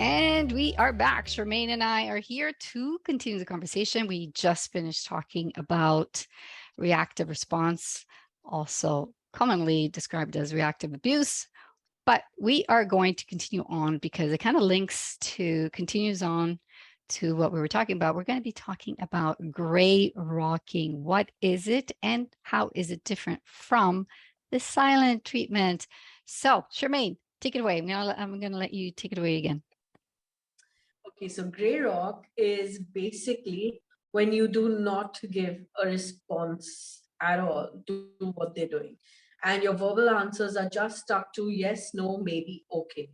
And we are back. Charmaine and I are here to continue the conversation. We just finished talking about reactive response, also commonly described as reactive abuse. But we are going to continue on because it kind of continues on to what we were talking about. We're going to be talking about gray rocking. What is it and how is it different from the silent treatment? So, Charmaine, take it away. I'm going to let you take it away again. Okay, so gray rock is basically when you do not give a response at all to what they're doing. And your verbal answers are just stuck to yes, no, maybe, okay.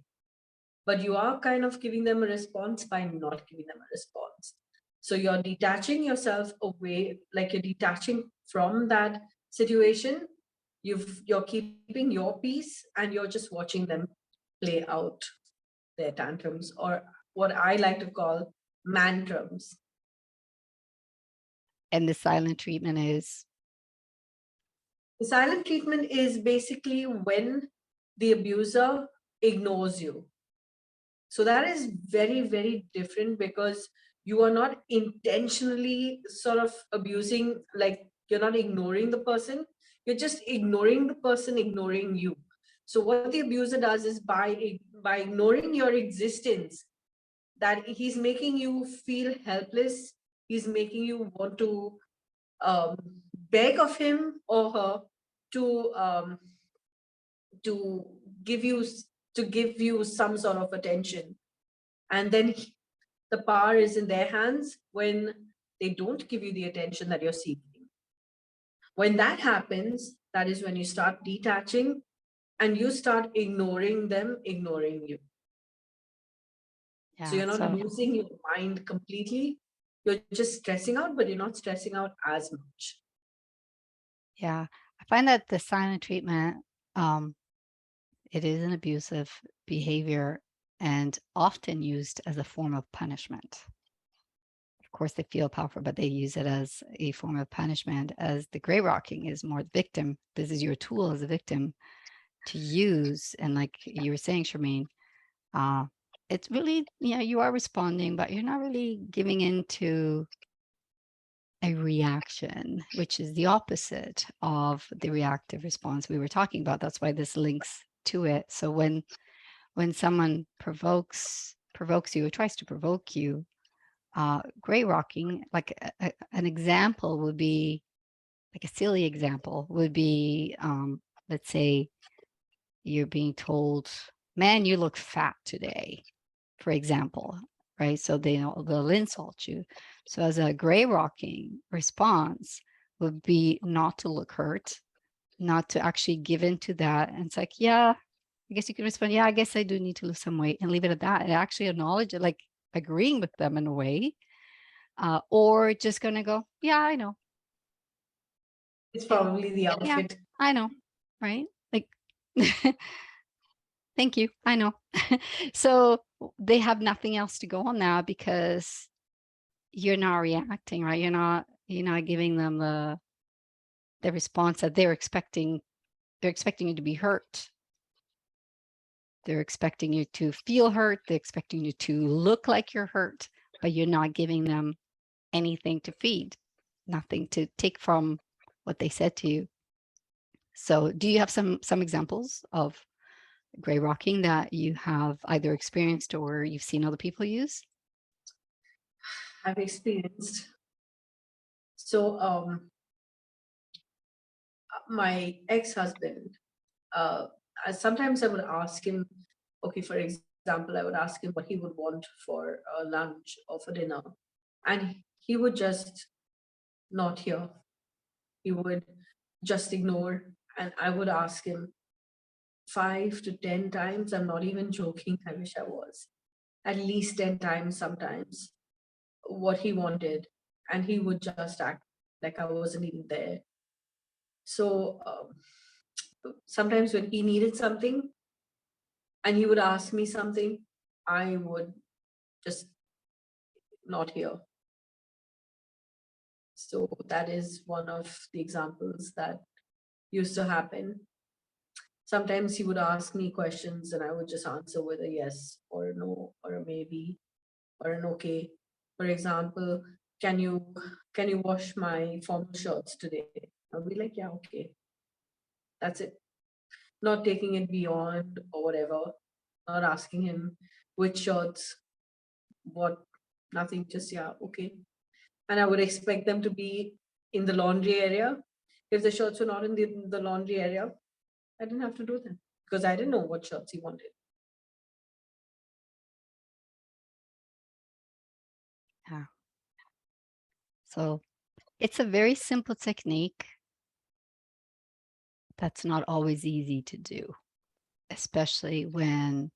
But you are kind of giving them a response by not giving them a response. So you're detaching yourself away, like you're detaching from that situation. You're keeping your peace and you're just watching them play out their tantrums, or what I like to call mantrums. And the silent treatment is? The silent treatment is basically when the abuser ignores you. So that is very, very different because you are not intentionally sort of abusing, like you're not ignoring the person, you're just ignoring the person, ignoring you. So what the abuser does is by ignoring your existence, that he's making you feel helpless, he's making you want to um, beg of him or her to um, to give you give you some sort of attention, and then the power is in their hands when they don't give you the attention that you're seeking. When that happens, that is when you start detaching and you start ignoring them, ignoring you. So you're not losing your mind completely. You're just stressing out, but you're not stressing out as much. Yeah, I find that the silent treatment, it is an abusive behavior and often used as a form of punishment. Of course, they feel powerful, but they use it as a form of punishment, as the gray rocking is more the victim. This is your tool as a victim to use. And like you were saying, Charmaine, it's really, you are responding, but you're not really giving into a reaction, which is the opposite of the reactive response we were talking about. That's why this links to it. So when someone provokes you or tries to provoke you, gray rocking, like an example would be, like a silly example would be, let's say you're being told, man, you look fat today, for example, right? So they'll insult you. So as a gray rocking response would be not to look hurt, not to actually give into that. And it's like, yeah, I guess you can respond, yeah, I guess I do need to lose some weight, and leave it at that. And actually acknowledge it, like agreeing with them in a way, or just going to go, yeah, I know. It's probably the outfit. Yeah, I know, right? Like, thank you, I know. So they have nothing else to go on now because you're not reacting, right? You're not giving them the response that they're expecting. They're expecting you to be hurt. They're expecting you to feel hurt. They're expecting you to look like you're hurt, but you're not giving them anything to feed, nothing to take from what they said to you. So do you have some examples of gray rocking that you have either experienced or you've seen other people use? I've experienced. So my ex-husband, sometimes I would ask him, okay, for example, I would ask him what he would want for lunch or for dinner, and he would just not hear. He would just ignore, and I would ask him 5 to 10 times. I'm not even joking. I wish I was. At least 10 times sometimes what he wanted, and he would just act like I wasn't even there. So sometimes when he needed something and he would ask me something, I would just not hear. So that is one of the examples that used to happen. Sometimes he would ask me questions and I would just answer with a yes or a no or a maybe or an okay. For example, can you can you wash my formal shirts today? I'll be like, yeah, okay. That's it. Not taking it beyond or whatever, not asking him which shirts, what, nothing, just yeah, okay. And I would expect them to be in the laundry area. If the shirts were not in the laundry area, I didn't have to do them because I didn't know what shirts he wanted. Yeah. So it's a very simple technique that's not always easy to do, especially when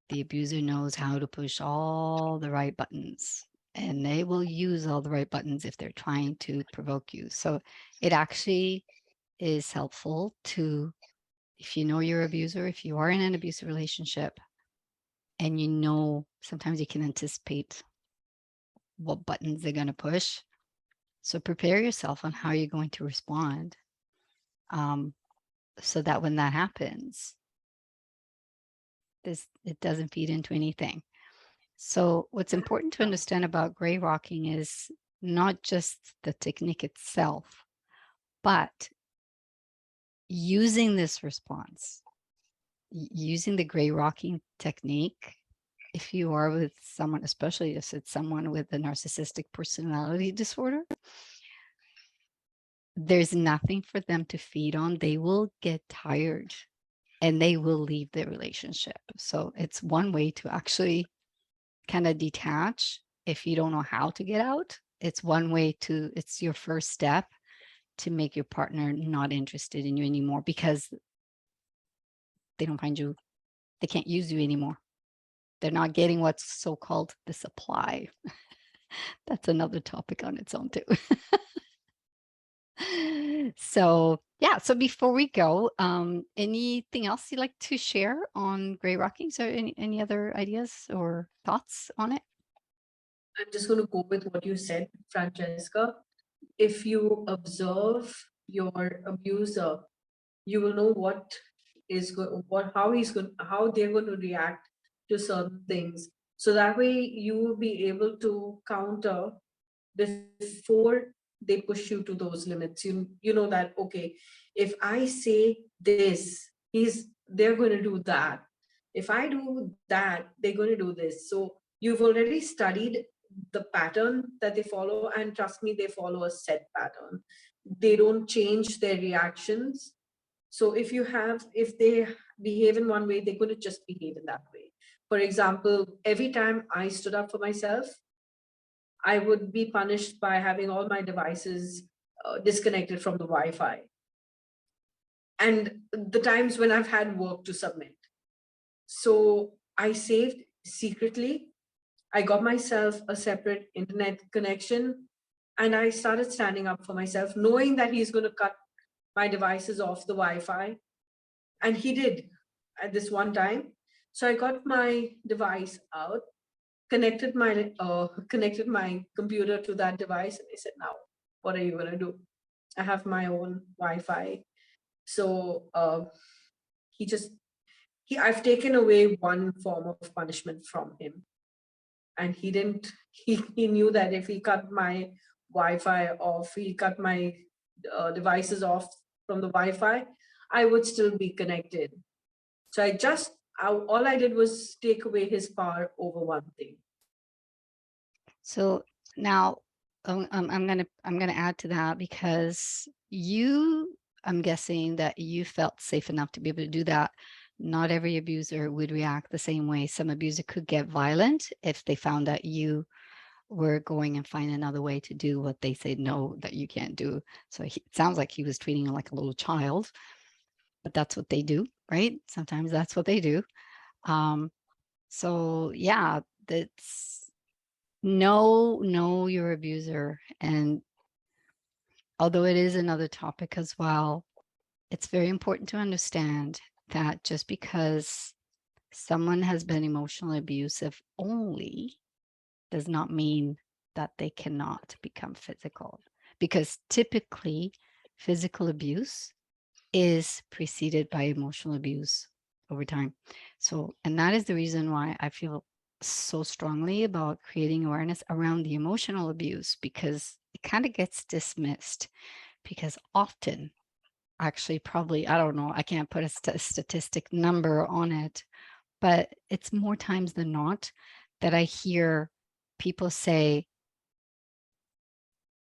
the abuser knows how to push all the right buttons, and they will use all the right buttons if they're trying to provoke you. So it actually is helpful to, if you know your abuser, if you are in an abusive relationship and you know, sometimes you can anticipate what buttons they're going to push. So prepare yourself on how you're going to respond, so that when that happens, it doesn't feed into anything. So what's important to understand about gray rocking is not just the technique itself, but using this response, using the gray rocking technique. If you are with someone, especially if it's someone with a narcissistic personality disorder, there's nothing for them to feed on. They will get tired and they will leave the relationship. So it's one way to actually kind of detach if you don't know how to get out. It's one way to, it's your first step to make your partner not interested in you anymore because they don't find you, they can't use you anymore. They're not getting what's so-called the supply. That's another topic on its own too. So yeah, so before we go, anything else you'd like to share on gray rockings, or any other ideas or thoughts on it? I'm just going to go with what you said, Francesca. If you observe your abuser, you will know what is what how he's going, how they're going to react to certain things. So that way you will be able to counter before they push you to those limits. You know that okay, if I say this, they're going to do that. If I do that, they're going to do this. So you've already studied the pattern that they follow, and trust me, they follow a set pattern. They don't change their reactions. So if they behave in one way, they're going to just behave in that way. For example, every time I stood up for myself, I would be punished by having all my devices disconnected from the Wi-Fi. And the times when I've had work to submit. So I saved secretly. I got myself a separate internet connection and I started standing up for myself, knowing that he's going to cut my devices off the Wi-Fi. And he did at this one time. So I got my device out, connected my computer to that device, and I said, "Now, what are you gonna do? I have my own Wi-Fi." So he just I've taken away one form of punishment from him, and he didn't. He knew that if he cut my Wi-Fi off, he cut my devices off from the Wi-Fi, I would still be connected. So all I did was take away his power over one thing. So now I'm gonna add to that because I'm guessing that you felt safe enough to be able to do that. Not every abuser would react the same way. Some abuser could get violent if they found that you were going and find another way to do what they said no, that you can't do. So it sounds like he was treating you like a little child, but that's what they do, right? Sometimes that's what they do. So yeah, that's know your abuser. And although it is another topic as well, it's very important to understand that just because someone has been emotionally abusive only does not mean that they cannot become physical, because typically physical abuse is preceded by emotional abuse over time. So, and that is the reason why I feel so strongly about creating awareness around the emotional abuse, because it kind of gets dismissed. Because often, actually, probably, I don't know, I can't put a statistic number on it, but it's more times than not that I hear people say,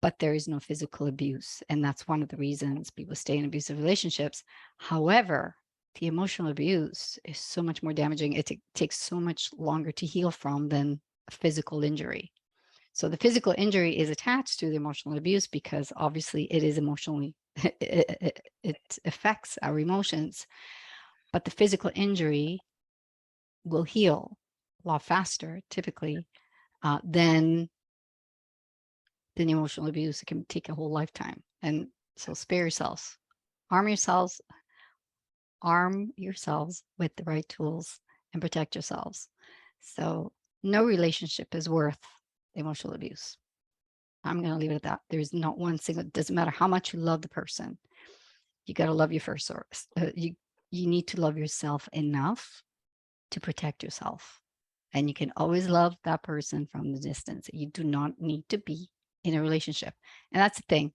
but there is no physical abuse. And that's one of the reasons people stay in abusive relationships. However, the emotional abuse is so much more damaging. It takes so much longer to heal from than a physical injury. So the physical injury is attached to the emotional abuse because obviously it is emotionally, it affects our emotions. But the physical injury will heal a lot faster, typically, than emotional abuse. It can take a whole lifetime. And so spare yourselves, arm yourselves, arm yourselves with the right tools and protect yourselves. So no relationship is worth emotional abuse. I'm going to leave it at that. There's not one single, it doesn't matter how much you love the person. You got to love you first. Or you need to love yourself enough to protect yourself. And you can always love that person from the distance. You do not need to be in a relationship. And that's the thing.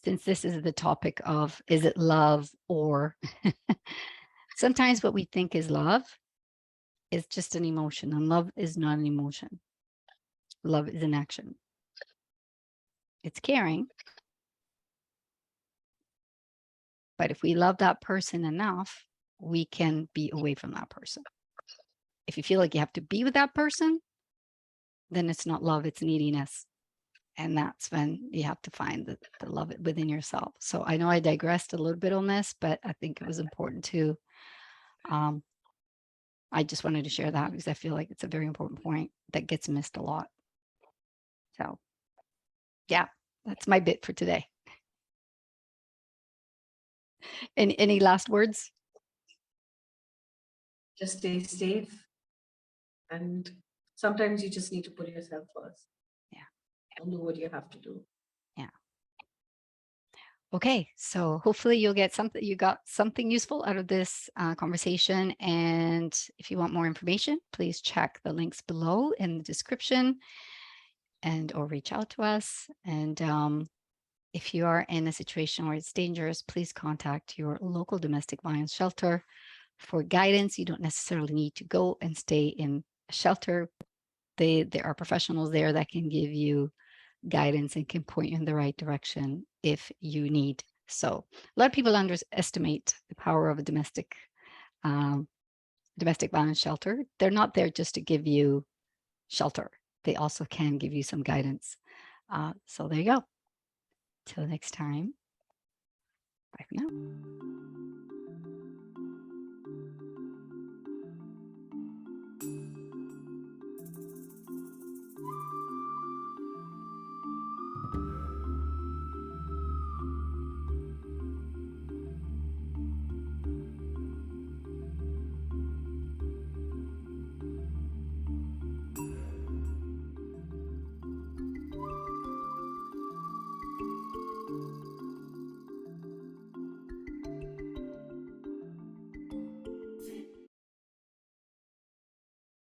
Since this is the topic of, is it love or sometimes what we think is love is just an emotion, and love is not an emotion. Love is an action. It's caring. But if we love that person enough, we can be away from that person. If you feel like you have to be with that person, then it's not love, it's neediness. And that's when you have to find the love within yourself. So I know I digressed a little bit on this, but I think it was important to, I just wanted to share that because I feel like it's a very important point that gets missed a lot. So yeah, that's my bit for today. Any last words? Just stay safe. And sometimes you just need to put yourself first. Yeah. And do what you have to do. Yeah. Okay, so hopefully you got something useful out of this conversation. And if you want more information, please check the links below in the description or reach out to us. And if you are in a situation where it's dangerous, please contact your local domestic violence shelter for guidance. You don't necessarily need to go and stay in a shelter. There are professionals there that can give you guidance and can point you in the right direction if you need. So a lot of people underestimate the power of a domestic violence shelter. They're not there just to give you shelter. They also can give you some guidance. So there you go. Till next time. Bye for now.